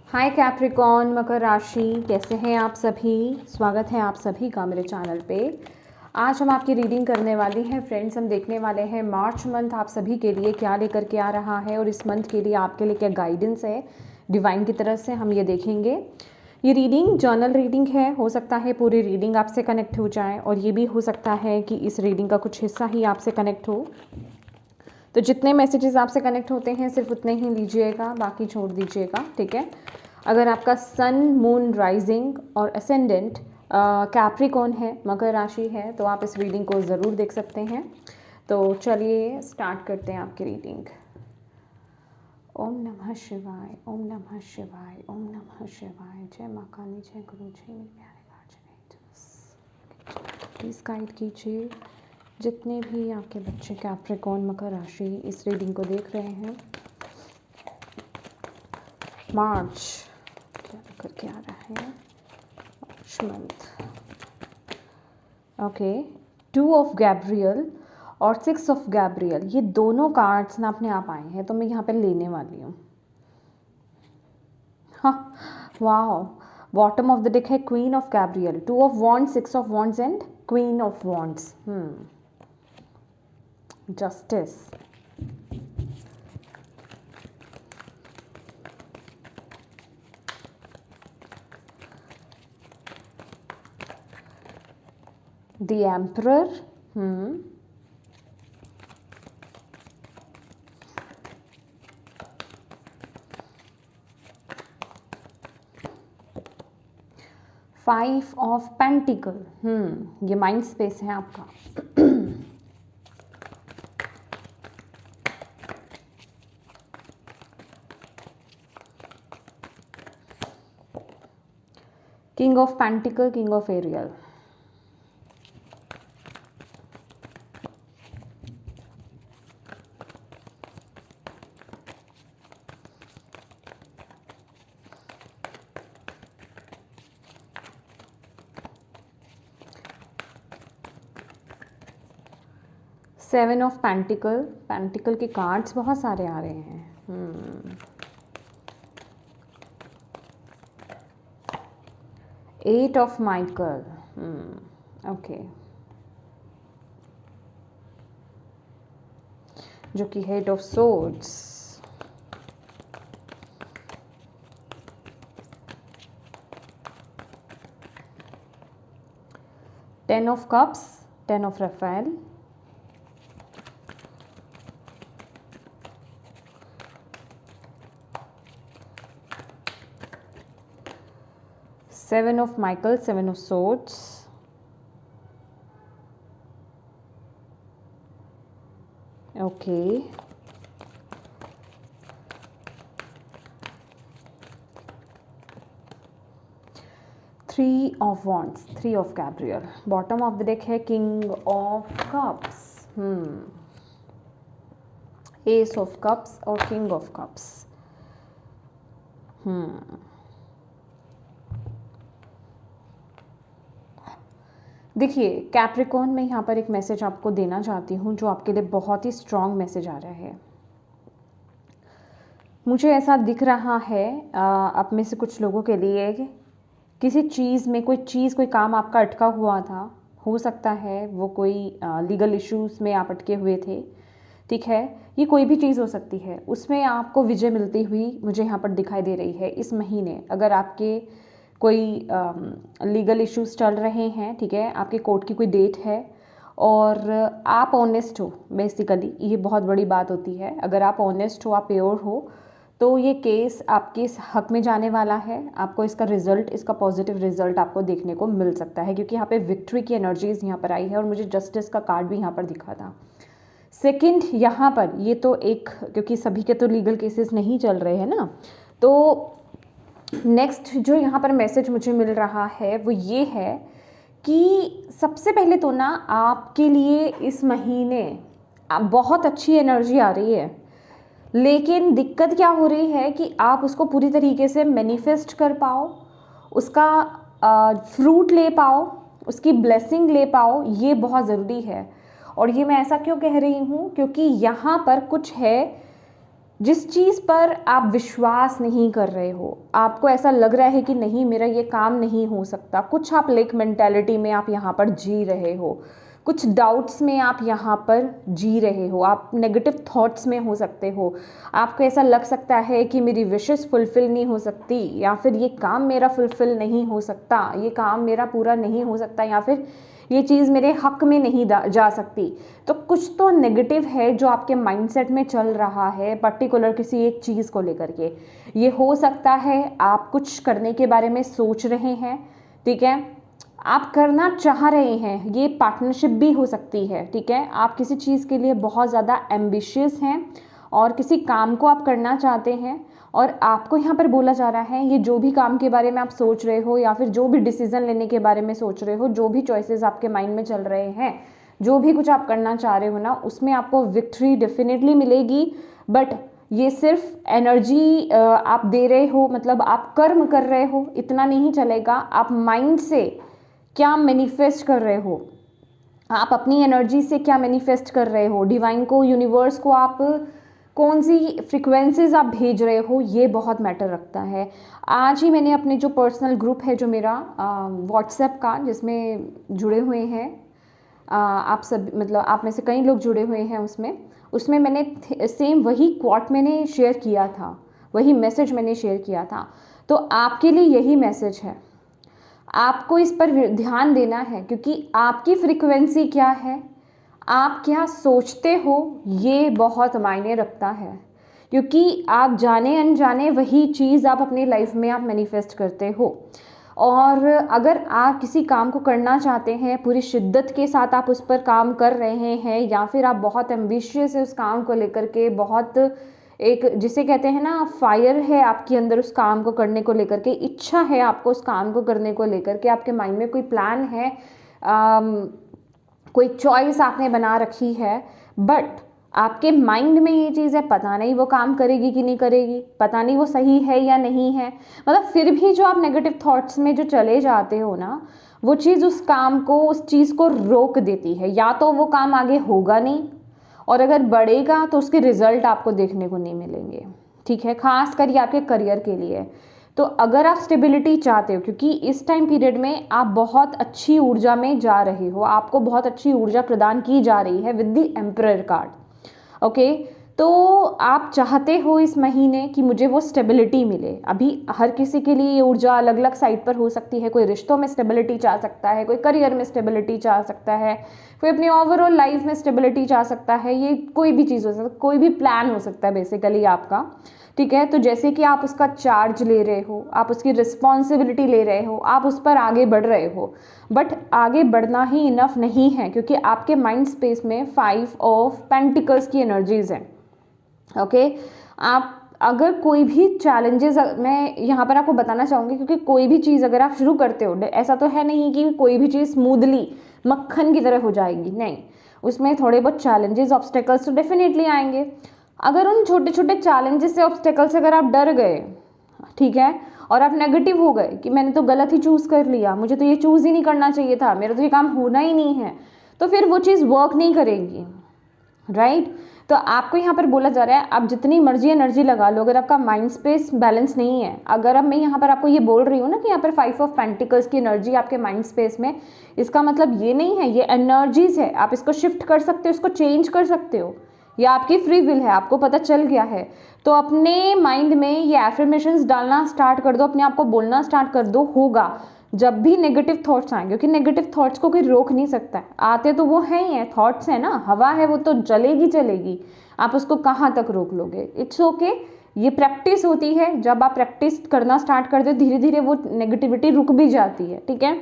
हाय Capricorn मकर राशि, कैसे हैं आप सभी। स्वागत है आप सभी का मेरे चैनल पे। आज हम आपकी रीडिंग करने वाली हैं फ्रेंड्स। हम देखने वाले हैं मार्च मंथ आप सभी के लिए क्या लेकर के आ रहा है और इस मंथ के लिए आपके लिए क्या गाइडेंस है डिवाइन की तरफ से, हम ये देखेंगे। ये रीडिंग जर्नल रीडिंग है, हो सकता है पूरी रीडिंग आपसे कनेक्ट हो जाए और ये भी हो सकता है कि इस रीडिंग का कुछ हिस्सा ही आपसे कनेक्ट हो। तो जितने मैसेजेस आपसे कनेक्ट होते हैं सिर्फ उतने ही लीजिएगा, बाकी छोड़ दीजिएगा, ठीक है। अगर आपका सन, मून, राइजिंग और असेंडेंट कैप्रिकॉर्न है, मकर राशि है, तो आप इस रीडिंग को ज़रूर देख सकते हैं। तो चलिए स्टार्ट करते हैं आपकी रीडिंग। ओम नमः शिवाय, ओम नमः शिवाय, ओम नमः शिवाय। जय माँ काली, जय गुरु, जय मेरे प्यारे गार्जियन। प्लीज़ गाइड कीजिए जितने भी आपके बच्चे कैप्रिकॉर्न मकर राशि इस रीडिंग को देख रहे हैं। मार्च क्या करके आ रहा है, March month. Okay, 2 of Gabriel और 6 ऑफ गैब्रियल, ये दोनों कार्ड्स ना अपने आप आए हैं, तो मैं यहाँ पे लेने वाली हूँ। हाँ, वाह। बॉटम ऑफ द डेक है queen of Gabriel, 2 of wands, 6 of wands and queen of wands. Justice, the emperor, five of pentacle, ये माइंड स्पेस है आपका। King of pentacle, king of aerial. Seven of pentacle, pentacle के cards बहुत सारे आ रहे हैं। 8 of Michael, okay, जो कि head of swords. Ten of cups, 10 of Raphael. Seven of Michael, 7 of swords. Okay, three of wands, 3 of Gabriel. Bottom of the deck है king of cups, ace of cups और king of cups. देखिए Capricorn, में यहाँ पर एक message आपको देना चाहती हूँ जो आपके लिए बहुत ही स्ट्रॉन्ग मैसेज आ रहा है। मुझे ऐसा दिख रहा है आप में से कुछ लोगों के लिए किसी चीज़ में कोई काम आपका अटका हुआ था। हो सकता है वो कोई लीगल इश्यूज़ में आप अटके हुए थे, ठीक है। ये कोई भी चीज़ हो सकती है, उसमें आपको विजय मिलती हुई मुझे यहाँ पर दिखाई दे रही है इस महीने। अगर आपके कोई लीगल इश्यूज चल रहे हैं, ठीक है, आपके कोर्ट की कोई डेट है और आप ऑनेस्ट हो, बेसिकली ये बहुत बड़ी बात होती है। अगर आप ऑनेस्ट हो, आप प्योर हो, तो ये केस आपके इस हक में जाने वाला है। आपको इसका रिजल्ट, इसका पॉजिटिव रिजल्ट आपको देखने को मिल सकता है, क्योंकि यहाँ पे विक्ट्री की एनर्जीज यहाँ पर आई है और मुझे जस्टिस का कार्ड भी यहाँ पर दिखा था। सेकंड, यहाँ पर ये तो एक, क्योंकि सभी के तो लीगल केसेस नहीं चल रहे हैं ना, तो नेक्स्ट जो यहाँ पर मैसेज मुझे मिल रहा है वो ये है कि सबसे पहले तो ना आपके लिए इस महीने बहुत अच्छी एनर्जी आ रही है, लेकिन दिक्कत क्या हो रही है कि आप उसको पूरी तरीके से मैनिफेस्ट कर पाओ, उसका फ्रूट ले पाओ, उसकी ब्लेसिंग ले पाओ, ये बहुत ज़रूरी है। और ये मैं ऐसा क्यों कह रही हूँ, क्योंकि यहाँ पर कुछ है जिस चीज़ पर आप विश्वास नहीं कर रहे हो, आपको ऐसा लग रहा है कि नहीं मेरा ये काम नहीं हो सकता, कुछ आप लेक मेंटालिटी में आप यहाँ पर जी रहे हो, कुछ डाउट्स में आप यहाँ पर जी रहे हो, आप नेगेटिव थॉट्स में हो सकते हो, आपको ऐसा लग सकता है कि मेरी विशेस फुलफ़िल नहीं हो सकती, या फिर ये काम मेरा फुलफ़िल नहीं हो सकता, ये काम मेरा पूरा नहीं हो सकता, या फिर ये चीज़ मेरे हक में नहीं जा सकती। तो कुछ तो नेगेटिव है जो आपके माइंडसेट में चल रहा है पर्टिकुलर किसी एक चीज़ को लेकर के। ये हो सकता है आप कुछ करने के बारे में सोच रहे हैं, ठीक है, आप करना चाह रहे हैं, ये पार्टनरशिप भी हो सकती है, ठीक है, आप किसी चीज़ के लिए बहुत ज़्यादा एम्बिशियस हैं और किसी काम को आप करना चाहते हैं, और आपको यहाँ पर बोला जा रहा है ये जो भी काम के बारे में आप सोच रहे हो या फिर जो भी डिसीज़न लेने के बारे में सोच रहे हो, जो भी चॉइसेस आपके माइंड में चल रहे हैं, जो भी कुछ आप करना चाह रहे हो ना, उसमें आपको विक्ट्री डेफिनेटली मिलेगी। बट ये सिर्फ एनर्जी आप दे रहे हो, मतलब आप कर्म कर रहे हो, इतना नहीं चलेगा। आप माइंड से क्या मैनिफेस्ट कर रहे हो, आप अपनी एनर्जी से क्या मैनिफेस्ट कर रहे हो, डिवाइन को, यूनिवर्स को आप कौन सी फ्रिक्वेंसीज आप भेज रहे हो, ये बहुत मैटर रखता है। आज ही मैंने अपने जो पर्सनल ग्रुप है जो मेरा व्हाट्सएप का, जिसमें जुड़े हुए हैं आप सब, मतलब आप में से कई लोग जुड़े हुए हैं उसमें मैंने सेम वही क्वाट मैंने शेयर किया था, वही मैसेज मैंने शेयर किया था। तो आपके लिए यही मैसेज है, आपको इस पर ध्यान देना है, क्योंकि आपकी फ्रिक्वेंसी क्या है, आप क्या सोचते हो, ये बहुत मायने रखता है। क्योंकि आप जाने अनजाने वही चीज़ आप अपनी लाइफ में आप मैनिफेस्ट करते हो। और अगर आप किसी काम को करना चाहते हैं, पूरी शिद्दत के साथ आप उस पर काम कर रहे हैं, या फिर आप बहुत एम्बिशियस है उस काम को लेकर के, बहुत एक जिसे कहते हैं ना फायर है आपके अंदर उस काम को करने को लेकर के, इच्छा है आपको उस काम को करने को लेकर के, आपके माइंड में कोई प्लान है, कोई चॉइस आपने बना रखी है, बट आपके माइंड में ये चीज़ है, पता नहीं वो काम करेगी कि नहीं करेगी, पता नहीं वो सही है या नहीं है, मतलब फिर भी जो आप नेगेटिव थॉट्स में जो चले जाते हो ना, वो चीज़ उस काम को, उस चीज़ को रोक देती है। या तो वो काम आगे होगा नहीं, और अगर बढ़ेगा तो उसके रिजल्ट आपको देखने को नहीं मिलेंगे, ठीक है, खास कर ये आपके करियर के लिए। तो अगर आप स्टेबिलिटी चाहते हो, क्योंकि इस टाइम पीरियड में आप बहुत अच्छी ऊर्जा में जा रहे हो, आपको बहुत अच्छी ऊर्जा प्रदान की जा रही है with the emperor card, okay, तो आप चाहते हो इस महीने कि मुझे वो स्टेबिलिटी मिले। अभी हर किसी के लिए ये ऊर्जा अलग अलग साइड पर हो सकती है, कोई रिश्तों में स्टेबिलिटी चाह सकता है, कोई करियर में स्टेबिलिटी चाह सकता है, कोई अपनी ओवरऑल लाइफ में स्टेबिलिटी चाह सकता है, ये कोई भी चीज़ हो सकता है, कोई भी प्लान हो सकता है बेसिकली आपका, ठीक है। तो जैसे कि आप उसका चार्ज ले रहे हो, आप उसकी रिस्पॉन्सिबिलिटी ले रहे हो, आप उस पर आगे बढ़ रहे हो, बट आगे बढ़ना ही इनफ नहीं है, क्योंकि आपके माइंड स्पेस में 5 ऑफ पेंटिकल्स की एनर्जीज हैं, ओके। आप अगर कोई भी चैलेंजेस, मैं यहाँ पर आपको बताना चाहूँगी, क्योंकि कोई भी चीज़ अगर आप शुरू करते हो, ऐसा तो है नहीं कि कोई भी चीज़ स्मूथली मक्खन की तरह हो जाएगी, नहीं, उसमें थोड़े बहुत चैलेंजेस, ऑब्स्टेकल्स तो डेफिनेटली आएंगे। अगर उन छोटे छोटे चैलेंजेस से, ऑब्स्टेकल से अगर आप डर गए, ठीक है, और आप नेगेटिव हो गए कि मैंने तो गलत ही चूज़ कर लिया, मुझे तो ये चूज़ ही नहीं करना चाहिए था, मेरा तो ये काम होना ही नहीं है, तो फिर वो चीज़ वर्क नहीं करेगी, राइट। तो आपको यहाँ पर बोला जा रहा है आप जितनी मर्जी एनर्जी लगा लो, अगर आपका माइंड स्पेस बैलेंस नहीं है, अगर अब मैं यहाँ पर आपको ये बोल रही हूँ ना कि यहाँ पर 5 ऑफ पेंटिकल्स की एनर्जी आपके माइंड स्पेस में, इसका मतलब ये नहीं है, ये एनर्जीज है, आप इसको शिफ्ट कर सकते हो, इसको चेंज कर सकते हो, ये आपकी फ्री विल है, आपको पता चल गया है। तो अपने माइंड में ये एफर्मेशंस डालना स्टार्ट कर दो, अपने आप को बोलना स्टार्ट कर दो, होगा जब भी नेगेटिव थॉट्स आएंगे, क्योंकि नेगेटिव थॉट्स को कोई रोक नहीं सकता है, आते तो वो हैं ही है, थॉट्स है ना, हवा है, वो तो चलेगी चलेगी, आप उसको कहाँ तक रोक लोगे। इट्स ओके, ये प्रैक्टिस होती है, जब आप प्रैक्टिस करना स्टार्ट कर दो धीरे धीरे वो नेगेटिविटी रुक भी जाती है, ठीक है।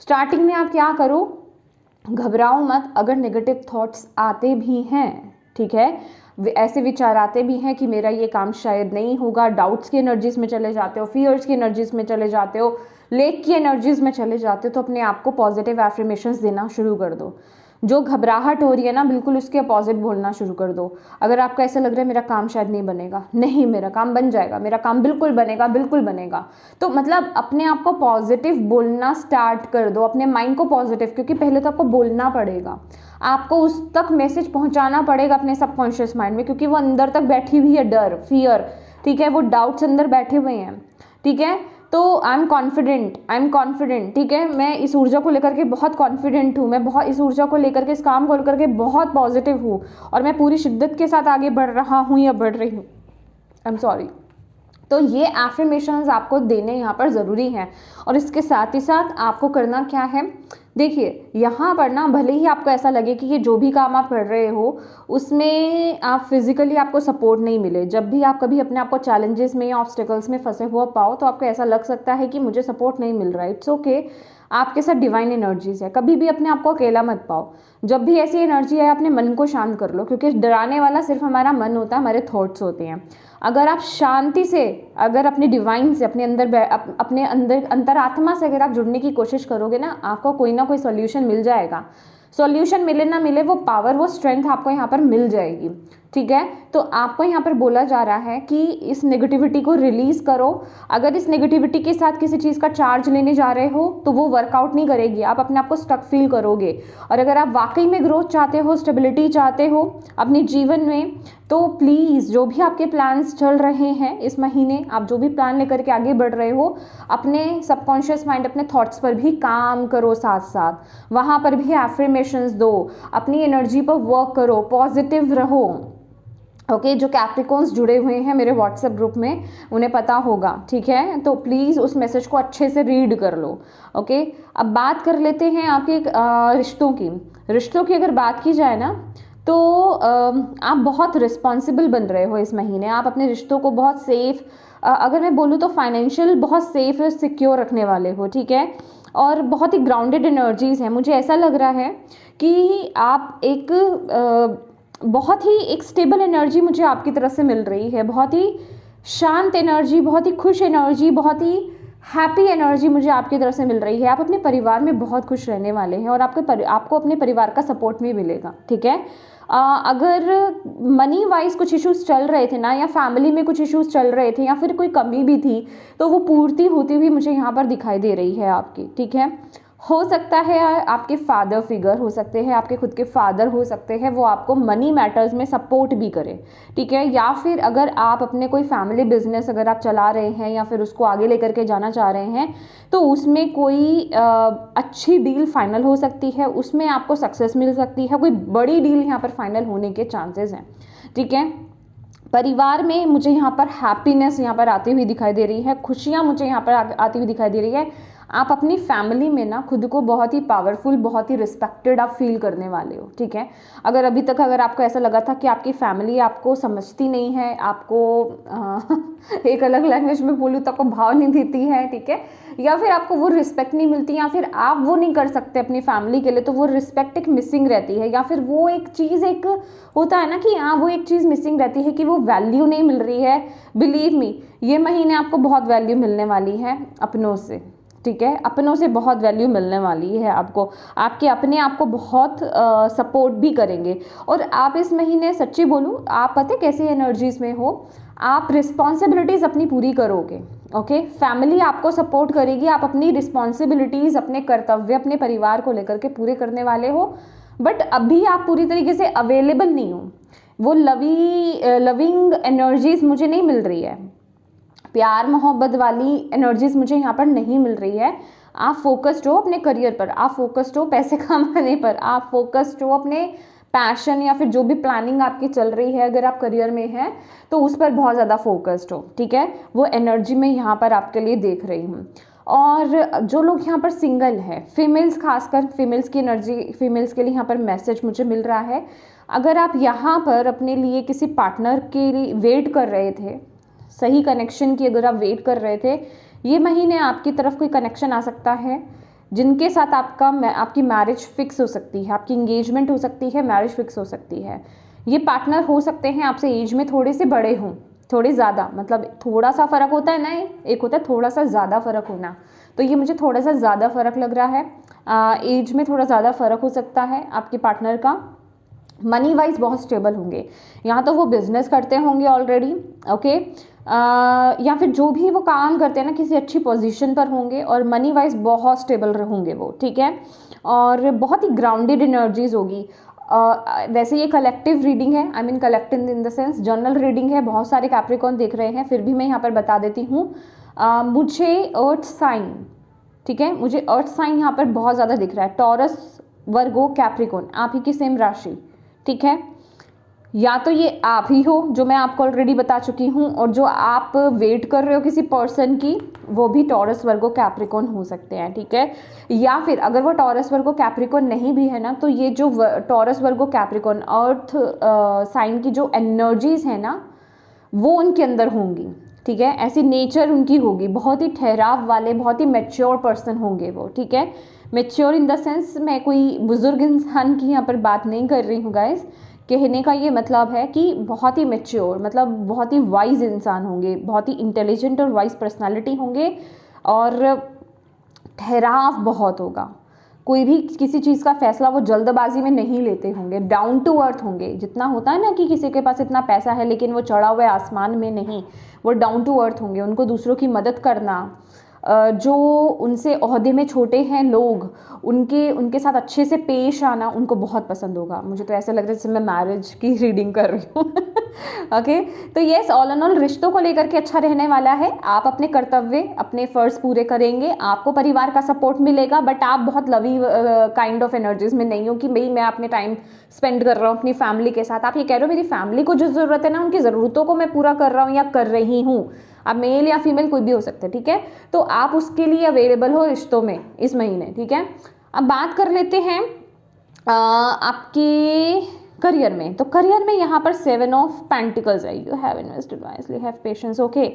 स्टार्टिंग में आप क्या करो, घबराओ मत, अगर नेगेटिव थॉट्स आते भी हैं, ठीक है, ऐसे विचार आते भी हैं कि मेरा ये काम शायद नहीं होगा, डाउट्स की एनर्जीज में चले जाते हो, फियर्स की एनर्जीज में चले जाते हो, लेक की एनर्जीज में चले जाते हो, तो अपने आप को पॉजिटिव एफर्मेशंस देना शुरू कर दो। जो घबराहट हो रही है ना, बिल्कुल उसके अपोजिट बोलना शुरू कर दो। अगर आपको ऐसा लग रहा है मेरा काम शायद नहीं बनेगा, नहीं मेरा काम बन जाएगा, मेरा काम बिल्कुल बनेगा, बिल्कुल बनेगा। तो मतलब अपने आप को पॉजिटिव बोलना स्टार्ट कर दो, अपने माइंड को पॉजिटिव, क्योंकि पहले तो आपको बोलना पड़ेगा, आपको उस तक मैसेज पहुंचाना पड़ेगा अपने सबकॉन्शियस माइंड में, क्योंकि वो अंदर तक बैठी हुई है, डर, फियर, ठीक है, वो डाउट्स अंदर बैठे हुए हैं, ठीक है। तो आई एम कॉन्फिडेंट, ठीक है, मैं इस ऊर्जा को लेकर के बहुत कॉन्फिडेंट हूँ, मैं बहुत इस ऊर्जा को लेकर के, इस काम को लेकर के बहुत पॉजिटिव हूँ, और मैं पूरी शिद्दत के साथ आगे बढ़ रहा हूँ या बढ़ रही हूँ, आई एम सॉरी। तो ये एफर्मेशंस आपको देने यहाँ पर ज़रूरी हैं। और इसके साथ ही साथ आपको करना क्या है, देखिए यहाँ पर ना, भले ही आपको ऐसा लगे कि ये जो भी काम आप कर रहे हो उसमें आप फिजिकली आपको सपोर्ट नहीं मिले, जब भी आप कभी अपने आप को चैलेंजेस में या ऑब्स्टिकल्स में फंसे हुआ पाओ तो आपको ऐसा लग सकता है कि मुझे सपोर्ट नहीं मिल रहा है, इट्स ओके, आपके साथ डिवाइन एनर्जीज है। कभी भी अपने आप को अकेला मत पाओ, जब भी ऐसी एनर्जी है अपने मन को शांत कर लो, क्योंकि डराने वाला सिर्फ हमारा मन होता है, हमारे थॉट्स होते हैं। अगर आप शांति से, अगर अपने डिवाइन से, अपने अंदर अपने अंदर अंतरात्मा से अगर आप जुड़ने की कोशिश करोगे ना, आपको कोई ना कोई सॉल्यूशन मिल जाएगा। सॉल्यूशन मिले ना मिले, वो पावर, वो स्ट्रेंथ आपको यहाँ पर मिल जाएगी, ठीक है। तो आपको यहाँ पर बोला जा रहा है कि इस नेगेटिविटी को रिलीज करो। अगर इस नेगेटिविटी के साथ किसी चीज़ का चार्ज लेने जा रहे हो तो वो वर्कआउट नहीं करेगी, आप अपने आप को स्टक फील करोगे। और अगर आप वाकई में ग्रोथ चाहते हो, स्टेबिलिटी चाहते हो अपने जीवन में, तो प्लीज़ जो भी आपके प्लान्स चल रहे हैं इस महीने, आप जो भी प्लान लेकर के आगे बढ़ रहे हो, अपने सबकॉन्शियस माइंड, अपने थॉट्स पर भी काम करो, साथ साथ वहाँ पर भी एफर्मेशंस दो, अपनी एनर्जी पर वर्क करो, पॉजिटिव रहो, ओके। जो कैप्रिकॉन्स जुड़े हुए हैं मेरे व्हाट्सएप ग्रुप में उन्हें पता होगा, ठीक है, तो प्लीज़ उस मैसेज को अच्छे से रीड कर लो, ओके। अब बात कर लेते हैं आपके रिश्तों की अगर बात की जाए ना, तो आप बहुत रिस्पॉन्सिबल बन रहे हो इस महीने, आप अपने रिश्तों को बहुत सेफ, अगर मैं बोलूँ तो फाइनेंशियल बहुत सेफ और सिक्योर रखने वाले हो, ठीक है, और बहुत ही ग्राउंडेड एनर्जीज़ हैं। मुझे ऐसा लग रहा है कि आप एक बहुत ही एक स्टेबल एनर्जी मुझे आपकी तरफ से मिल रही है, बहुत ही शांत एनर्जी, बहुत ही खुश एनर्जी, बहुत ही हैप्पी एनर्जी मुझे आपकी तरफ से मिल रही है। आप अपने परिवार में बहुत खुश रहने वाले हैं और आपको अपने परिवार का सपोर्ट भी मिलेगा, ठीक है। अगर मनी वाइज कुछ इश्यूज चल रहे थे ना, या फैमिली में कुछ इश्यूज चल रहे थे, या फिर कोई कमी भी थी, तो वो पूर्ति होती हुई मुझे यहाँ पर दिखाई दे रही है आपकी, ठीक है। हो सकता है आपके फादर फिगर हो सकते हैं, आपके खुद के फादर हो सकते हैं, वो आपको मनी मैटर्स में सपोर्ट भी करें, ठीक है। या फिर अगर आप अपने कोई फैमिली बिजनेस अगर आप चला रहे हैं या फिर उसको आगे लेकर के जाना चाह रहे हैं, तो उसमें कोई अच्छी डील फाइनल हो सकती है, उसमें आपको सक्सेस मिल सकती है, कोई बड़ी डील यहाँ पर फाइनल होने के चांसेस हैं, ठीक है। परिवार में मुझे यहाँ पर हैप्पीनेस यहाँ पर आती हुई दिखाई दे रही है, खुशियाँ मुझे यहाँ पर आती हुई दिखाई दे रही है। आप अपनी फैमिली में ना खुद को बहुत ही पावरफुल, बहुत ही रिस्पेक्टेड आप फील करने वाले हो, ठीक है। अगर अभी तक अगर आपको ऐसा लगा था कि आपकी फैमिली आपको समझती नहीं है, आपको एक अलग लैंग्वेज में बोलूँ तो आपको भाव नहीं देती है, ठीक है, या फिर आपको वो रिस्पेक्ट नहीं मिलती, या फिर आप वो नहीं कर सकते अपनी फैमिली के लिए, तो वो रिस्पेक्ट एक मिसिंग रहती है, या फिर वो एक चीज़, एक होता है ना कि हाँ वो एक चीज़ मिसिंग रहती है कि वो वैल्यू नहीं मिल रही है। बिलीव मी, ये महीने आपको बहुत वैल्यू मिलने वाली है अपनों से, ठीक है, अपनों से बहुत वैल्यू मिलने वाली है आपको, आपके अपने आप को बहुत सपोर्ट भी करेंगे। और आप इस महीने, सच्ची बोलूँ, आप पता है कैसी एनर्जीज में हो, आप रिस्पॉन्सिबिलिटीज़ अपनी पूरी करोगे, ओके। फैमिली आपको सपोर्ट करेगी, आप अपनी रिस्पॉन्सिबिलिटीज़, अपने कर्तव्य अपने परिवार को लेकर के पूरे करने वाले हो। बट अभी आप पूरी तरीके से अवेलेबल नहीं हो, वो लविंग एनर्जीज मुझे नहीं मिल रही है, प्यार मोहब्बत वाली एनर्जीज मुझे यहाँ पर नहीं मिल रही है। आप फोकस्ड हो अपने करियर पर, आप फोकस्ड हो पैसे कमाने पर, आप फोकस्ड हो अपने पैशन या फिर जो भी प्लानिंग आपकी चल रही है, अगर आप करियर में हैं तो उस पर बहुत ज़्यादा फोकस्ड हो, ठीक है। वो एनर्जी मैं यहाँ पर आपके लिए देख रही हूँ। और जो लोग यहाँ पर सिंगल है, फीमेल्स, खासकर फीमेल्स की एनर्जी, फीमेल्स के लिए यहाँ पर मैसेज मुझे मिल रहा है। अगर आप यहाँ पर अपने लिए किसी पार्टनर के लिए वेट कर रहे थे, सही कनेक्शन की अगर आप वेट कर रहे थे, ये महीने आपकी तरफ कोई कनेक्शन आ सकता है जिनके साथ आपकी मैरिज फिक्स हो सकती है, आपकी इंगेजमेंट हो सकती है, मैरिज फिक्स हो सकती है। ये पार्टनर हो सकते हैं आपसे एज में थोड़े से बड़े हों, थोड़े ज़्यादा, मतलब थोड़ा सा फ़र्क होता है ना, एक होता है थोड़ा सा ज़्यादा फ़र्क होना, तो ये मुझे थोड़ा सा ज़्यादा फ़र्क लग रहा है। एज में थोड़ा ज़्यादा फ़र्क हो सकता है आपके पार्टनर का। मनी वाइज बहुत स्टेबल होंगे, यहाँ तो वो बिजनेस करते होंगे ऑलरेडी, ओके, या फिर जो भी वो काम करते हैं ना किसी अच्छी पोजीशन पर होंगे और मनी वाइज बहुत स्टेबल होंगे वो, ठीक है। और बहुत ही ग्राउंडेड एनर्जीज होगी। वैसे ये कलेक्टिव रीडिंग है, I mean collective in the sense general reading है, बहुत सारे कैप्रिकॉर्न देख रहे हैं, फिर भी मैं यहाँ पर बता देती हूँ। मुझे अर्थ साइन, ठीक है, मुझे अर्थ साइन यहाँ पर बहुत ज़्यादा दिख रहा है, टॉरस, वर्गो, कैप्रिकॉर्न, आप ही की सेम राशि, ठीक है। या तो ये आप ही हो जो मैं आपको ऑलरेडी बता चुकी हूँ, और जो आप वेट कर रहे हो किसी पर्सन की, वो भी टॉरस, वर्गो, कैप्रिकॉर्न हो सकते हैं, ठीक है। या फिर अगर वो टॉरस, वर्गो, कैप्रिकॉर्न नहीं भी है ना, तो ये जो टॉरस, वर्गो, कैप्रिकॉर्न अर्थ साइन की जो एनर्जीज है ना, वो उनके अंदर होंगी, ठीक है। ऐसी नेचर उनकी होगी, बहुत ही ठहराव वाले, बहुत ही मैच्योर पर्सन होंगे वो, ठीक है। मैच्योर इन द सेंस, मैं कोई बुजुर्ग इंसान की यहाँ पर बात नहीं कर रही हूँ गाइस, कहने का ये मतलब है कि बहुत ही मैच्योर, मतलब बहुत ही वाइज इंसान होंगे, बहुत ही इंटेलिजेंट और वाइज पर्सनालिटी होंगे, और ठहराव बहुत होगा। कोई भी किसी चीज़ का फैसला वो जल्दबाजी में नहीं लेते होंगे, डाउन टू अर्थ होंगे। जितना होता है ना कि किसी के पास इतना पैसा है लेकिन वो चढ़ा हुआ है आसमान में, नहीं, वो डाउन टू अर्थ होंगे। उनको दूसरों की मदद करना, जो उनसे ओहदे में छोटे हैं लोग, उनके साथ अच्छे से पेश आना उनको बहुत पसंद होगा। मुझे तो ऐसा लग रहा है जैसे मैं मैरिज की रीडिंग कर रही हूँ। ओके, तो येस, ऑल एंड ऑल रिश्तों को लेकर के अच्छा रहने वाला है। आप अपने कर्तव्य, अपने फ़र्ज पूरे करेंगे, आपको परिवार का सपोर्ट मिलेगा, बट आप बहुत लवी काइंड ऑफ एनर्जीज में नहीं हो कि भाई मैं अपने टाइम स्पेंड कर रहा हूँ अपनी फैमिली के साथ। आप ये कह रहे हो मेरी फैमिली को जो ज़रूरत है ना, उनकी ज़रूरतों को मैं पूरा कर रहा हूँ या कर रही हूँ। आप मेल या फीमेल कोई भी हो सकते हैं, ठीक है। तो आप उसके लिए अवेलेबल हो रिश्तों में इस महीने, ठीक है। अब बात कर लेते हैं आपके करियर में। तो करियर में यहाँ पर 7 ऑफ पेंटिकल्स है, you have invested wisely, have patience, okay.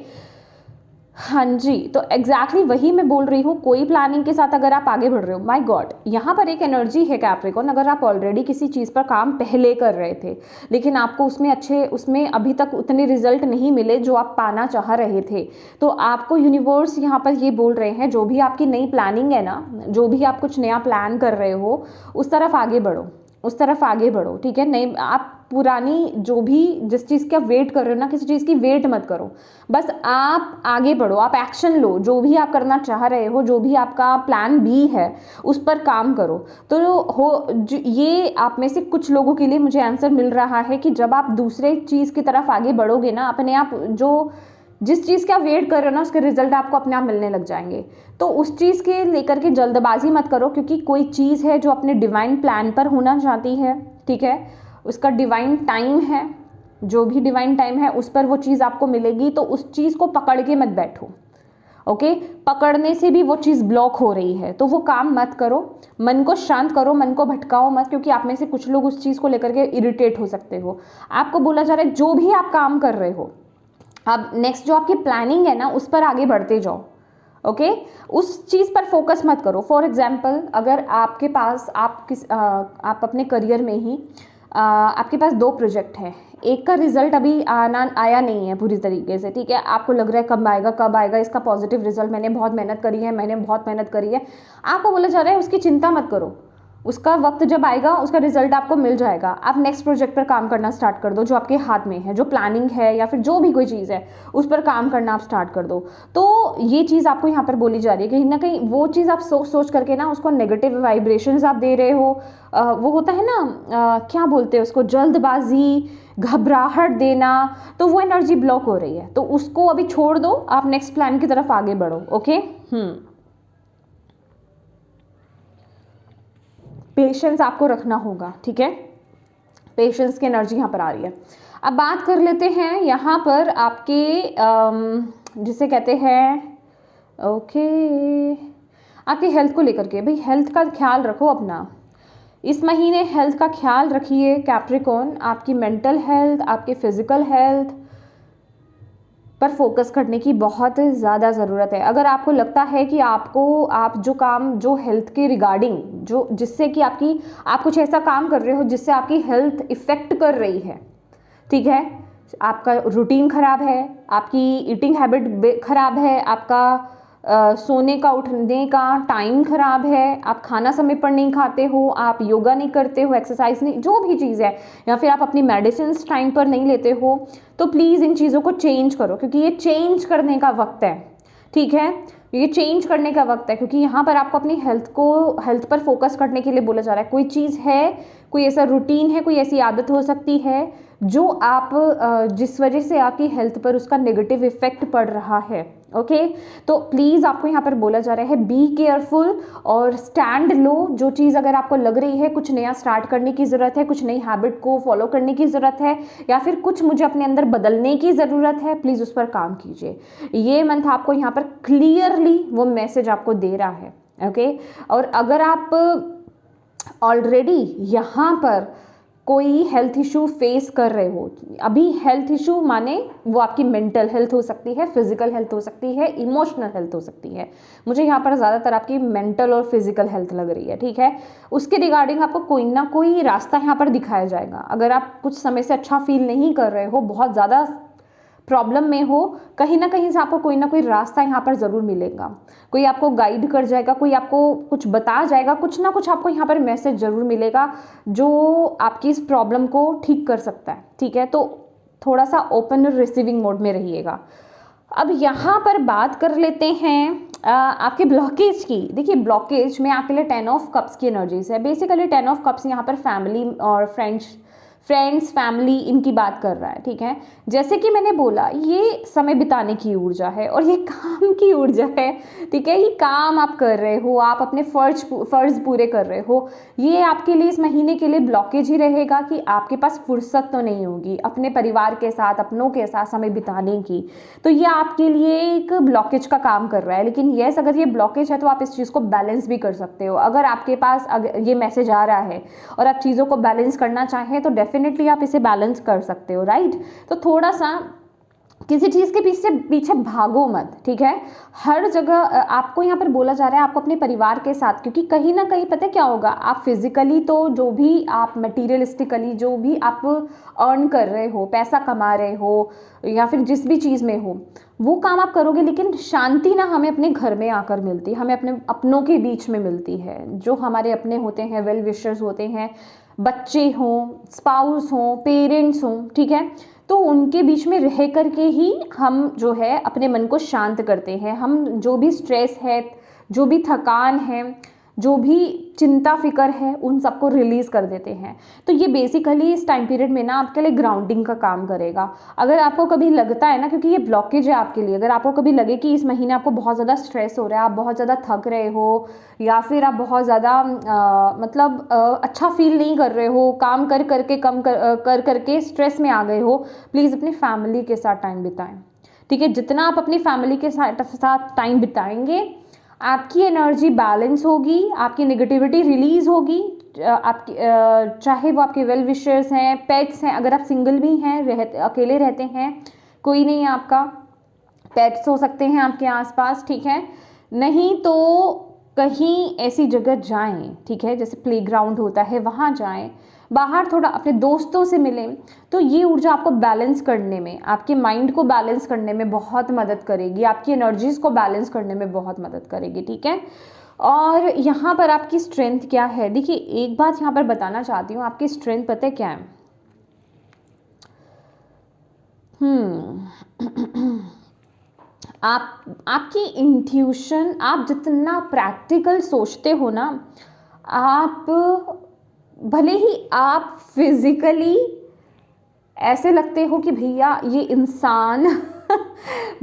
हाँ जी, तो एग्जैक्टली वही मैं बोल रही हूँ, कोई प्लानिंग के साथ अगर आप आगे बढ़ रहे हो, माय गॉड, यहाँ पर एक एनर्जी है कैप्रिकॉर्न। अगर आप ऑलरेडी किसी चीज़ पर काम पहले कर रहे थे लेकिन आपको उसमें अभी तक उतने रिजल्ट नहीं मिले जो आप पाना चाह रहे थे, तो आपको यूनिवर्स यहाँ पर ये बोल रहे हैं, जो भी आपकी नई प्लानिंग है ना, जो भी आप कुछ नया प्लान कर रहे हो, उस तरफ आगे बढ़ो, उस तरफ आगे बढ़ो, ठीक है। नहीं, आप पुरानी जो भी जिस चीज़ का वेट कर रहे हो ना, किसी चीज़ की वेट मत करो, बस आप आगे बढ़ो, आप एक्शन लो, जो भी आप करना चाह रहे हो, जो भी आपका प्लान बी है उस पर काम करो। तो ये आप में से कुछ लोगों के लिए मुझे आंसर मिल रहा है कि जब आप दूसरे चीज़ की तरफ आगे बढ़ोगे ना, अपने आप जिस चीज़ का वेट कर रहे हो ना, उसके रिजल्ट आपको अपने आप मिलने लग जाएंगे। तो उस चीज़ के लेकर के जल्दबाजी मत करो, क्योंकि कोई चीज़ है जो अपने डिवाइन प्लान पर होना चाहती है, ठीक है, उसका डिवाइन टाइम है, जो भी डिवाइन टाइम है उस पर वो चीज़ आपको मिलेगी। तो उस चीज़ को पकड़ के मत बैठो, ओके। पकड़ने से भी वो चीज़ ब्लॉक हो रही है तो वो काम मत करो, मन को शांत करो, मन को भटकाओ मत, क्योंकि आप में से कुछ लोग उस चीज़ को लेकर के इरिटेट हो सकते हो। आपको बोला जा रहा है जो भी आप काम कर रहे हो, अब नेक्स्ट जो आपकी प्लानिंग है ना, उस पर आगे बढ़ते जाओ, ओके। उस चीज़ पर फोकस मत करो। फॉर एग्जाम्पल, अगर आपके पास आप अपने करियर में ही आपके पास 2 प्रोजेक्ट हैं, एक का रिजल्ट अभी आया नहीं है पूरी तरीके से, ठीक है, आपको लग रहा है कब आएगा इसका पॉजिटिव रिजल्ट, मैंने बहुत मेहनत करी है, आपको बोला जा रहा है उसकी चिंता मत करो, उसका वक्त जब आएगा उसका रिजल्ट आपको मिल जाएगा। आप नेक्स्ट प्रोजेक्ट पर काम करना स्टार्ट कर दो, जो आपके हाथ में है, जो प्लानिंग है या फिर जो भी कोई चीज़ है उस पर काम करना आप स्टार्ट कर दो। तो ये चीज़ आपको यहाँ पर बोली जा रही है, कहीं ना कहीं वो चीज़ आप सोच करके ना उसको नेगेटिव वाइब्रेशंस आप दे रहे हो। वो होता है ना, क्या बोलते हैं उसको, जल्दबाजी, घबराहट देना, तो वो एनर्जी ब्लॉक हो रही है, तो उसको अभी छोड़ दो, आप नेक्स्ट प्लान की तरफ आगे बढ़ो, ओके। पेशेंस आपको रखना होगा, ठीक है, पेशेंस की एनर्जी यहाँ पर आ रही है। अब बात कर लेते हैं यहाँ पर आपके जिसे कहते हैं, ओके, आपकी हेल्थ को लेकर के। भाई हेल्थ का ख्याल रखो अपना, इस महीने हेल्थ का ख्याल रखिए कैप्रिकॉर्न। आपकी मेंटल हेल्थ, आपकी फिजिकल हेल्थ पर फोकस करने की बहुत ज़्यादा ज़रूरत है। अगर आपको लगता है कि आप जो हेल्थ के रिगार्डिंग जिससे कि आप कुछ ऐसा काम कर रहे हो जिससे आपकी हेल्थ इफ़ेक्ट कर रही है, ठीक है, आपका रूटीन ख़राब है, आपकी ईटिंग हैबिट ख़राब है, आपका सोने का उठने का टाइम खराब है, आप खाना समय पर नहीं खाते हो, आप योगा नहीं करते हो, एक्सरसाइज नहीं, जो भी चीज़ है, या फिर आप अपनी मेडिसिन टाइम पर नहीं लेते हो, तो प्लीज़ इन चीज़ों को चेंज करो, क्योंकि ये चेंज करने का वक्त है। ठीक है, ये चेंज करने का वक्त है, क्योंकि यहाँ पर आपको अपनी हेल्थ पर फोकस करने के लिए बोला जा रहा है। कोई चीज़ है, कोई ऐसा रूटीन है, कोई ऐसी आदत हो सकती है जो आप जिस वजह से आपकी हेल्थ पर उसका नेगेटिव इफेक्ट पड़ रहा है। ओके, तो प्लीज़ आपको यहाँ पर बोला जा रहा है बी केयरफुल और स्टैंड लो। जो चीज़ अगर आपको लग रही है कुछ नया स्टार्ट करने की ज़रूरत है, कुछ नई हैबिट को फॉलो करने की ज़रूरत है, या फिर कुछ मुझे अपने अंदर बदलने की ज़रूरत है, प्लीज़ उस पर काम कीजिए। ये मंथ आपको यहाँ पर क्लियरली वो मैसेज आपको दे रहा है। ओके, और अगर आप ऑलरेडी यहाँ पर कोई हेल्थ इशू फेस कर रहे हो, अभी हेल्थ इशू माने वो आपकी मेंटल हेल्थ हो सकती है, फिजिकल हेल्थ हो सकती है, इमोशनल हेल्थ हो सकती है, मुझे यहाँ पर ज़्यादातर आपकी मेंटल और फिजिकल हेल्थ लग रही है। ठीक है, उसके रिगार्डिंग आपको कोई ना कोई रास्ता यहाँ पर दिखाया जाएगा। अगर आप कुछ समय से अच्छा फील नहीं कर रहे हो, बहुत ज़्यादा प्रॉब्लम में हो, कहीं ना कहीं से आपको कोई ना कोई रास्ता यहाँ पर ज़रूर मिलेगा, कोई आपको गाइड कर जाएगा, कोई आपको कुछ बता जाएगा, कुछ ना कुछ आपको यहाँ पर मैसेज ज़रूर मिलेगा जो आपकी इस प्रॉब्लम को ठीक कर सकता है। ठीक है, तो थोड़ा सा ओपन रिसीविंग मोड में रहिएगा। अब यहाँ पर बात कर लेते हैं आपके ब्लॉकेज की। देखिए, ब्लॉकेज में आपके लिए 10 ऑफ कप्स की एनर्जीज है। बेसिकली 10 ऑफ कप्स यहाँ पर फैमिली और फ्रेंड्स फैमिली इनकी बात कर रहा है। ठीक है, जैसे कि मैंने बोला, ये समय बिताने की ऊर्जा है और ये काम की ऊर्जा है। ठीक है, ये काम आप कर रहे हो, आप अपने फर्ज पूरे कर रहे हो। ये आपके लिए इस महीने के लिए ब्लॉकेज ही रहेगा कि आपके पास फुर्सत तो नहीं होगी अपने परिवार के साथ, अपनों के साथ समय बिताने की। तो ये आपके लिए एक ब्लॉकेज का काम कर रहा है। लेकिन यस, अगर ये ब्लॉकेज है तो आप इस चीज़ को बैलेंस भी कर सकते हो। अगर आपके पास ये मैसेज आ रहा है और आप चीज़ों को बैलेंस करना चाहें तो डेफिनेटली आप इसे बैलेंस कर सकते हो। राइट, तो थोड़ा सा किसी चीज़ के पीछे भागो मत। ठीक है, हर जगह आपको यहाँ पर बोला जा रहा है आपको अपने परिवार के साथ, क्योंकि कहीं ना कहीं पता है क्या होगा, आप फिजिकली तो जो भी आप मटीरियलिस्टिकली जो भी आप अर्न कर रहे हो, पैसा कमा रहे हो, या फिर जिस भी चीज़ में हो वो काम आप करोगे, लेकिन शांति ना हमें अपने घर में आकर मिलती है, हमें अपने अपनों के बीच में मिलती है। जो हमारे अपने होते हैं, वेल विशर्स होते हैं, बच्चे हों, स्पाउस हों, पेरेंट्स हों, ठीक है, तो उनके बीच में रह करके ही हम जो है अपने मन को शांत करते हैं। हम जो भी स्ट्रेस है, जो भी थकान है, जो भी चिंता फिक्र है, उन सबको रिलीज़ कर देते हैं। तो ये बेसिकली इस टाइम पीरियड में ना आपके लिए ग्राउंडिंग का काम करेगा। अगर आपको कभी लगता है ना, क्योंकि ये ब्लॉकेज है आपके लिए, अगर आपको कभी लगे कि इस महीने आपको बहुत ज़्यादा स्ट्रेस हो रहा है, आप बहुत ज़्यादा थक रहे हो, या फिर आप बहुत ज़्यादा अच्छा फील नहीं कर रहे हो, काम कर करके स्ट्रेस में आ गए हो, प्लीज़ अपनी फैमिली के साथ टाइम बिताएं। ठीक है, जितना आप अपनी फैमिली के साथ टाइम बिताएंगे, आपकी एनर्जी बैलेंस होगी, आपकी नेगेटिविटी रिलीज होगी। आपकी चाहे वो आपके वेल विशर्स हैं, पेट्स हैं, अगर आप सिंगल भी हैं, अकेले रहते हैं, कोई नहीं है आपका, पेट्स हो सकते हैं आपके आसपास। ठीक है, नहीं तो कहीं ऐसी जगह जाएं, ठीक है, जैसे प्लेग्राउंड होता है वहाँ जाएं, बाहर थोड़ा अपने दोस्तों से मिलें। तो ये ऊर्जा आपको बैलेंस करने में, आपके माइंड को बैलेंस करने में बहुत मदद करेगी, आपकी एनर्जीज को बैलेंस करने में बहुत मदद करेगी। ठीक है, और यहाँ पर आपकी स्ट्रेंथ क्या है, देखिए एक बात यहाँ पर बताना चाहती हूँ, आपकी स्ट्रेंथ पता है क्या है? आपकी इंट्यूशन, आप जितना प्रैक्टिकल सोचते हो ना, आप भले ही आप फिजिकली ऐसे लगते हो कि भैया ये इंसान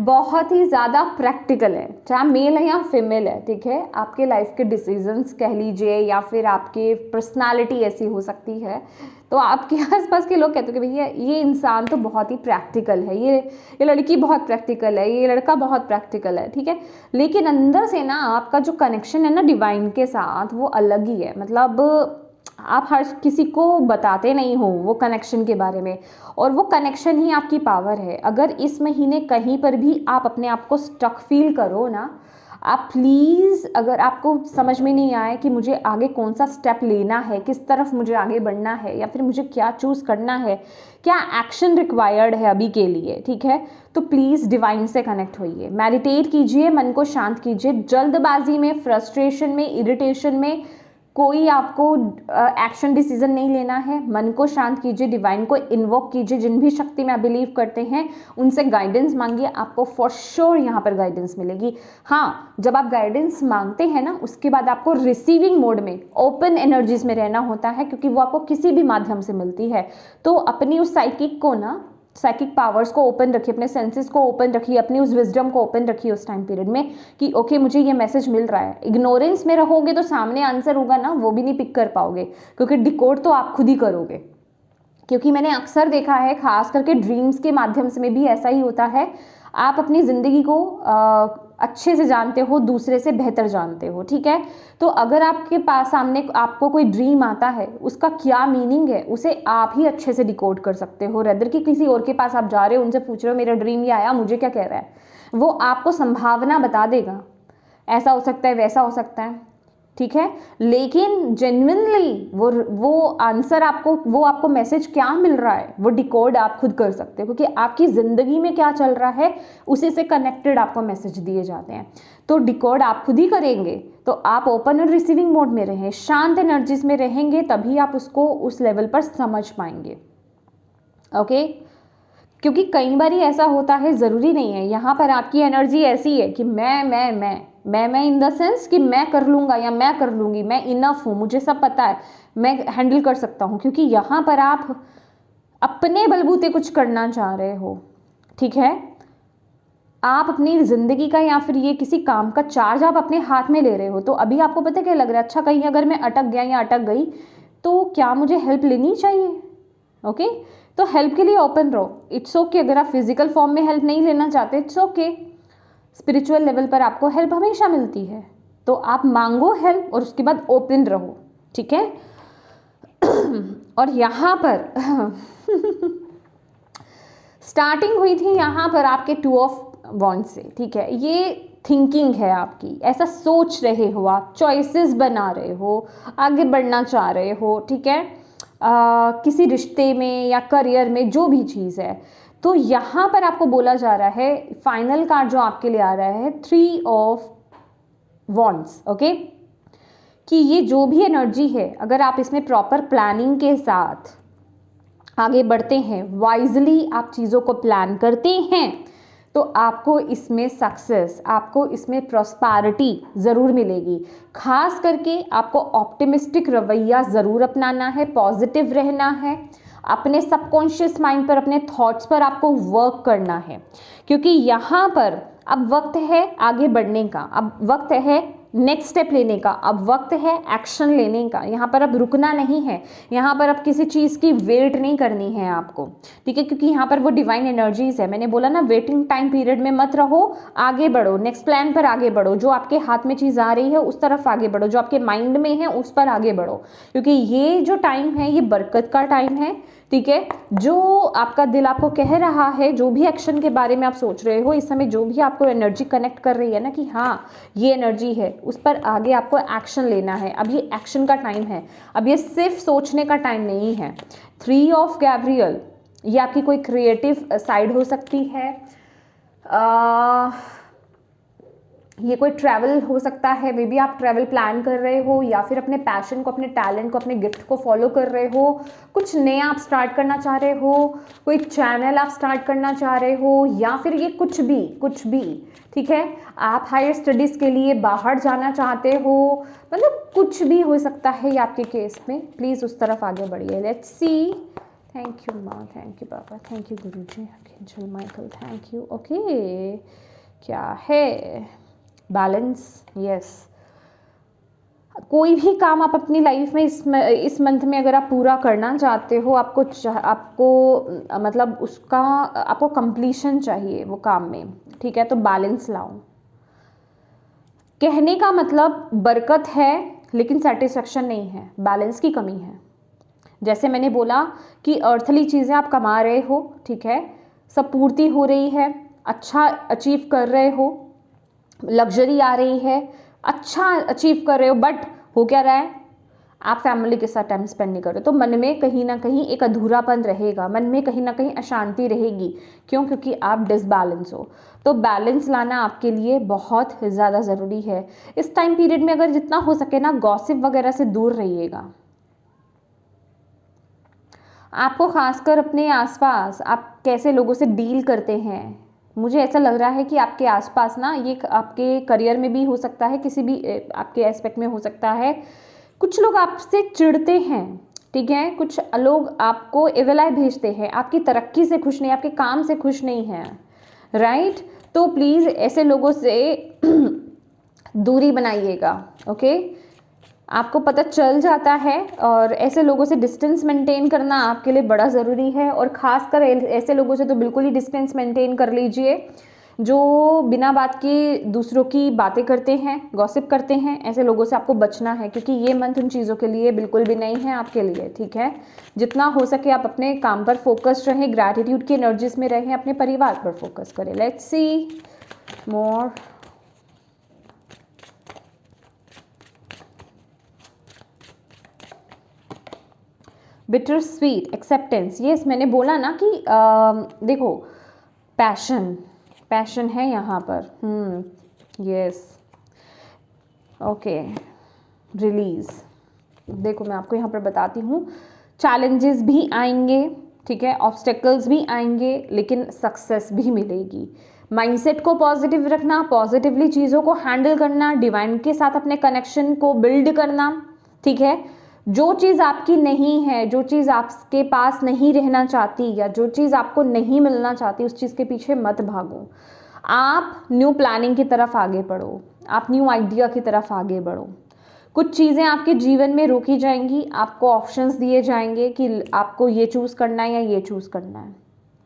बहुत ही ज़्यादा प्रैक्टिकल है, चाहे मेल है या फीमेल है। ठीक है, आपके लाइफ के डिसीजंस कह लीजिए, या फिर आपके पर्सनालिटी ऐसी हो सकती है, तो आपके आसपास के लोग कहते हैं कि भैया ये इंसान तो बहुत ही प्रैक्टिकल है, ये लड़की बहुत प्रैक्टिकल है, ये लड़का बहुत प्रैक्टिकल है। ठीक है, लेकिन अंदर से ना आपका जो कनेक्शन है ना डिवाइन के साथ, वो अलग ही है। मतलब आप हर किसी को बताते नहीं हो वो कनेक्शन के बारे में, और वो कनेक्शन ही आपकी पावर है। अगर इस महीने कहीं पर भी आप अपने आप को स्टक फील करो ना, आप प्लीज़, अगर आपको समझ में नहीं आए कि मुझे आगे कौन सा स्टेप लेना है, किस तरफ मुझे आगे बढ़ना है, या फिर मुझे क्या चूज़ करना है, क्या एक्शन रिक्वायर्ड है अभी के लिए, ठीक है, तो प्लीज़ डिवाइन से कनेक्ट होइए, मेडिटेट कीजिए, मन को शांत कीजिए। जल्दबाजी में, फ्रस्ट्रेशन में, इरिटेशन में कोई आपको एक्शन डिसीजन नहीं लेना है। मन को शांत कीजिए, डिवाइन को इन्वोक कीजिए, जिन भी शक्ति में आप बिलीव करते हैं उनसे गाइडेंस मांगिए, आपको फॉर श्योर यहाँ पर गाइडेंस मिलेगी। हाँ, जब आप गाइडेंस मांगते हैं ना, उसके बाद आपको रिसीविंग मोड में, ओपन एनर्जीज में रहना होता है, क्योंकि वो आपको किसी भी माध्यम से मिलती है। तो अपनी उस साइकिक को ना, साइकिक पावर्स को ओपन रखिए, अपने सेंसेस को ओपन रखिए, अपनी उस विजडम को ओपन रखिए उस टाइम पीरियड में कि ओके मुझे ये मैसेज मिल रहा है। इग्नोरेंस में रहोगे तो सामने आंसर होगा ना, वो भी नहीं पिक कर पाओगे, क्योंकि डिकोड तो आप खुद ही करोगे। क्योंकि मैंने अक्सर देखा है, खास करके ड्रीम्स के माध्यम से में भी ऐसा ही होता है। आप अपनी ज़िंदगी को अच्छे से जानते हो, दूसरे से बेहतर जानते हो, ठीक है। तो अगर आपके पास सामने आपको कोई ड्रीम आता है, उसका क्या मीनिंग है, उसे आप ही अच्छे से डिकोड कर सकते हो, रेदर कि किसी और के पास आप जा रहे हो, उनसे पूछ रहे हो मेरा ड्रीम ये आया, मुझे क्या कह रहा है। वो आपको संभावना बता देगा, ऐसा हो सकता है, वैसा हो सकता है, ठीक है। लेकिन जेन्युइनली वो आंसर आपको, वो आपको मैसेज क्या मिल रहा है, वो डिकोड आप खुद कर सकते हो, क्योंकि आपकी ज़िंदगी में क्या चल रहा है उसी से कनेक्टेड आपको मैसेज दिए जाते हैं। तो डिकोड आप खुद ही करेंगे। तो आप ओपन और रिसीविंग मोड में रहें, शांत एनर्जीज में रहेंगे, तभी आप उसको उस लेवल पर समझ पाएंगे। ओके, क्योंकि कई बार ऐसा होता है, ज़रूरी नहीं है, यहाँ पर आपकी एनर्जी ऐसी है कि मैं इन द सेंस कि मैं कर लूँगा या मैं कर लूँगी, मैं इनफ हूँ, मुझे सब पता है, मैं हैंडल कर सकता हूँ। क्योंकि यहाँ पर आप अपने बलबूते कुछ करना चाह रहे हो, ठीक है। आप अपनी ज़िंदगी का या फिर ये किसी काम का चार्ज आप अपने हाथ में ले रहे हो। तो अभी आपको पता क्या लग रहा है, अच्छा कहीं अगर मैं अटक गया या अटक गई तो क्या मुझे हेल्प लेनी चाहिए। ओके, तो हेल्प के लिए ओपन रहो। इट्स ओके अगर आप फिजिकल फॉर्म में हेल्प नहीं लेना चाहते, इट्स ओके, स्पिरिचुअल लेवल पर आपको हेल्प हमेशा मिलती है। तो आप मांगो हेल्प और उसके बाद ओपन रहो, ठीक है। और यहाँ पर स्टार्टिंग हुई थी यहाँ पर आपके 2 ऑफ वॉन्ड्स से, ठीक है। ये थिंकिंग है आपकी, ऐसा सोच रहे हो आप, चॉइसेस बना रहे हो, आगे बढ़ना चाह रहे हो, ठीक है। किसी रिश्ते में या करियर में, जो भी चीज़ है। तो यहाँ पर आपको बोला जा रहा है, फाइनल कार्ड जो आपके लिए आ रहा है 3 ऑफ वॉन्ड्स, ओके, कि ये जो भी एनर्जी है, अगर आप इसमें प्रॉपर प्लानिंग के साथ आगे बढ़ते हैं, वाइजली आप चीज़ों को प्लान करते हैं, तो आपको इसमें सक्सेस, आपको इसमें प्रॉस्पेरिटी ज़रूर मिलेगी। खास करके आपको ऑप्टिमिस्टिक रवैया ज़रूर अपनाना है, पॉजिटिव रहना है, अपने सबकॉन्शियस माइंड पर, अपने थॉट्स पर आपको वर्क करना है। क्योंकि यहाँ पर अब वक्त है आगे बढ़ने का, अब वक्त है नेक्स्ट स्टेप लेने का, अब वक्त है एक्शन लेने का। यहाँ पर अब रुकना नहीं है, यहाँ पर अब किसी चीज़ की वेट नहीं करनी है आपको, ठीक है। क्योंकि यहाँ पर वो डिवाइन एनर्जीज है, मैंने बोला ना, वेटिंग टाइम पीरियड में मत रहो, आगे बढ़ो, नेक्स्ट प्लान पर आगे बढ़ो, जो आपके हाथ में चीज़ आ रही है उस तरफ आगे बढ़ो, जो आपके माइंड में है उस पर आगे बढ़ो। क्योंकि ये जो टाइम है ये बरकत का टाइम है, ठीक है। जो आपका दिल आपको कह रहा है, जो भी एक्शन के बारे में आप सोच रहे हो इस समय, जो भी आपको एनर्जी कनेक्ट कर रही है ना कि हाँ ये एनर्जी है, उस पर आगे आपको एक्शन लेना है। अब ये एक्शन का टाइम है, अब ये सिर्फ सोचने का टाइम नहीं है। 3 ऑफ गैब्रियल, ये आपकी कोई क्रिएटिव साइड हो सकती है, ये कोई ट्रैवल हो सकता है, मे बी आप ट्रैवल प्लान कर रहे हो, या फिर अपने पैशन को, अपने टैलेंट को, अपने गिफ्ट को फॉलो कर रहे हो, कुछ नया आप स्टार्ट करना चाह रहे हो, कोई चैनल आप स्टार्ट करना चाह रहे हो, या फिर ये कुछ भी, ठीक है। आप हायर स्टडीज़ के लिए बाहर जाना चाहते हो, मतलब कुछ भी हो सकता है ये आपके केस में। प्लीज़ उस तरफ आगे बढ़िए। Let's see. थैंक यू माँ, थैंक यू पापा, thank you Guruji, archangel Michael, thank you. Okay, क्या है बैलेंस, यस। कोई भी काम आप अपनी लाइफ में इस मंथ में अगर आप पूरा करना चाहते हो, आपको मतलब उसका आपको कंप्लीशन चाहिए वो काम में, ठीक है। तो बैलेंस लाओ, कहने का मतलब बरकत है, लेकिन सेटिस्फेक्शन नहीं है, बैलेंस की कमी है। जैसे मैंने बोला कि अर्थली चीज़ें आप कमा रहे हो, ठीक है, सब पूर्ति हो रही है, अच्छा अचीव कर रहे हो, लग्जरी आ रही है, अच्छा अचीव कर रहे हो, बट हो क्या रहा है, आप फैमिली के साथ टाइम स्पेंड नहीं कर रहे, तो मन में कहीं ना कहीं एक अधूरापन रहेगा, मन में कहीं ना कहीं अशांति रहेगी। क्यों? क्योंकि आप डिसबैलेंस हो। तो बैलेंस लाना आपके लिए बहुत ज़्यादा ज़रूरी है। इस टाइम पीरियड में अगर जितना हो सके ना, गॉसिप वगैरह से दूर रहिएगा। आपको खासकर अपने आसपास आप कैसे लोगों से डील करते हैं, मुझे ऐसा लग रहा है कि आपके आसपास ना, ये आपके करियर में भी हो सकता है, किसी भी आपके एस्पेक्ट में हो सकता है, कुछ लोग आपसे चिढ़ते हैं, ठीक है, कुछ लोग आपको एवलाई भेजते हैं, आपकी तरक्की से खुश नहीं, आपके काम से खुश नहीं हैं, राइट। तो प्लीज़ ऐसे लोगों से दूरी बनाइएगा, ओके। आपको पता चल जाता है, और ऐसे लोगों से डिस्टेंस मेंटेन करना आपके लिए बड़ा ज़रूरी है। और ख़ासकर ऐसे लोगों से तो बिल्कुल ही डिस्टेंस मेंटेन कर लीजिए जो बिना बात के दूसरों की बातें करते हैं, गॉसिप करते हैं। ऐसे लोगों से आपको बचना है, क्योंकि ये मंथ उन चीज़ों के लिए बिल्कुल भी नहीं है आपके लिए, ठीक है। जितना हो सके आप अपने काम पर फोकस्ड रहें, ग्रैटिट्यूड की एनर्जीज में रहें, अपने परिवार पर फोकस करें। Let's see more. Bitter sweet acceptance, yes, मैंने बोला ना कि देखो, पैशन है यहाँ पर, यस, ओके, रिलीज। देखो मैं आपको यहाँ पर बताती हूँ, चैलेंजेस भी आएंगे, ठीक है, ऑब्स्टेकल्स भी आएंगे, लेकिन सक्सेस भी मिलेगी। माइंडसेट को पॉजिटिव रखना, पॉजिटिवली चीज़ों को हैंडल करना, डिवाइन के साथ अपने कनेक्शन को बिल्ड करना, ठीक है। जो चीज़ आपकी नहीं है, जो चीज़ आपके पास नहीं रहना चाहती, या जो चीज़ आपको नहीं मिलना चाहती, उस चीज़ के पीछे मत भागो। आप न्यू प्लानिंग की तरफ आगे बढ़ो, आप न्यू आइडिया की तरफ आगे बढ़ो। कुछ चीज़ें आपके जीवन में रोकी जाएंगी, आपको ऑप्शंस दिए जाएंगे कि आपको ये चूज़ करना है या ये चूज़ करना है,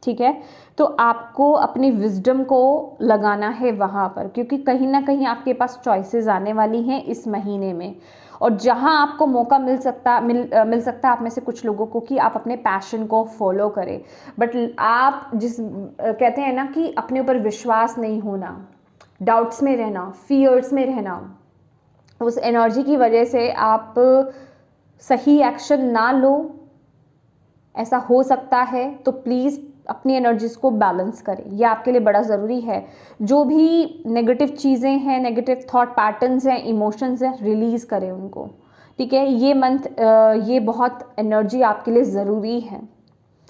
ठीक है। तो आपको अपनी विजडम को लगाना है वहाँ पर, क्योंकि कहीं ना कहीं आपके पास चॉइसेस आने वाली हैं इस महीने में। और जहाँ आपको मौका मिल सकता आप में से कुछ लोगों को कि आप अपने पैशन को फॉलो करें, बट आप कहते हैं ना कि अपने ऊपर विश्वास नहीं होना, डाउट्स में रहना, फियर्स में रहना, उस एनर्जी की वजह से आप सही एक्शन ना लो, ऐसा हो सकता है। तो प्लीज़ अपनी एनर्जीज को बैलेंस करें, ये आपके लिए बड़ा ज़रूरी है। जो भी नेगेटिव चीज़ें हैं, नेगेटिव थॉट पैटर्न्स हैं, इमोशंस हैं, रिलीज़ करें उनको, ठीक है। ये मंथ ये बहुत एनर्जी आपके लिए ज़रूरी है,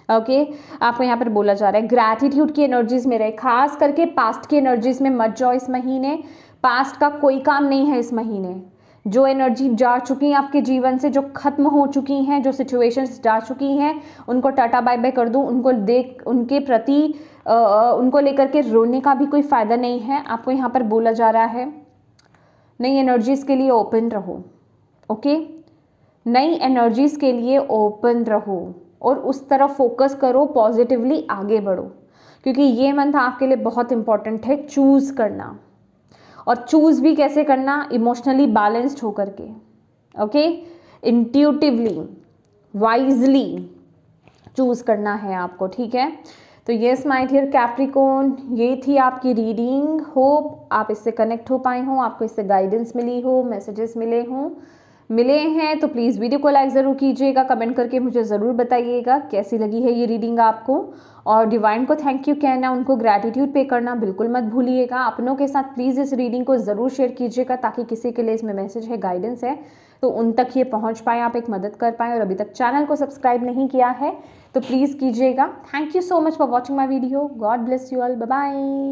ओके। आपको यहाँ पर बोला जा रहा है ग्रैटिट्यूड की एनर्जीज में रहे, खास करके पास्ट की एनर्जीज में मत जाओ इस महीने। पास्ट का कोई काम नहीं है इस महीने। जो एनर्जी जा चुकी हैं आपके जीवन से, जो खत्म हो चुकी हैं, जो सिचुएशंस जा चुकी हैं, उनको टाटा बाय बाय कर दो। उनको देख, उनके प्रति उनको लेकर के रोने का भी कोई फ़ायदा नहीं है। आपको यहाँ पर बोला जा रहा है नई एनर्जीज के लिए ओपन रहो, ओके। नई एनर्जीज के लिए ओपन रहो और उस तरफ फोकस करो, पॉजिटिवली आगे बढ़ो, क्योंकि ये मंथ आपके लिए बहुत इंपॉर्टेंट है चूज़ करना। और चूज़ भी कैसे करना? इमोशनली बैलेंस्ड होकर के, ओके, इंट्यूटिवली, वाइजली चूज़ करना है आपको, ठीक है। तो येस माय डियर कैप्रिकॉर्न, ये थी आपकी रीडिंग। होप आप इससे कनेक्ट हो पाए हों, आपको इससे गाइडेंस मिली हो, मैसेजेस मिले हैं तो प्लीज़ वीडियो को लाइक ज़रूर कीजिएगा, कमेंट करके मुझे ज़रूर बताइएगा कैसी लगी है ये रीडिंग आपको। और डिवाइन को थैंक यू कहना, उनको ग्रैटिट्यूड पे करना बिल्कुल मत भूलिएगा। अपनों के साथ प्लीज़ इस रीडिंग को ज़रूर शेयर कीजिएगा, ताकि किसी के लिए इसमें मैसेज है, गाइडेंस है, तो उन तक ये पहुँच पाए, आप एक मदद कर पाएँ। और अभी तक चैनल को सब्सक्राइब नहीं किया है तो प्लीज़ कीजिएगा। Thank you so much for watching my video. God bless you all, bye bye.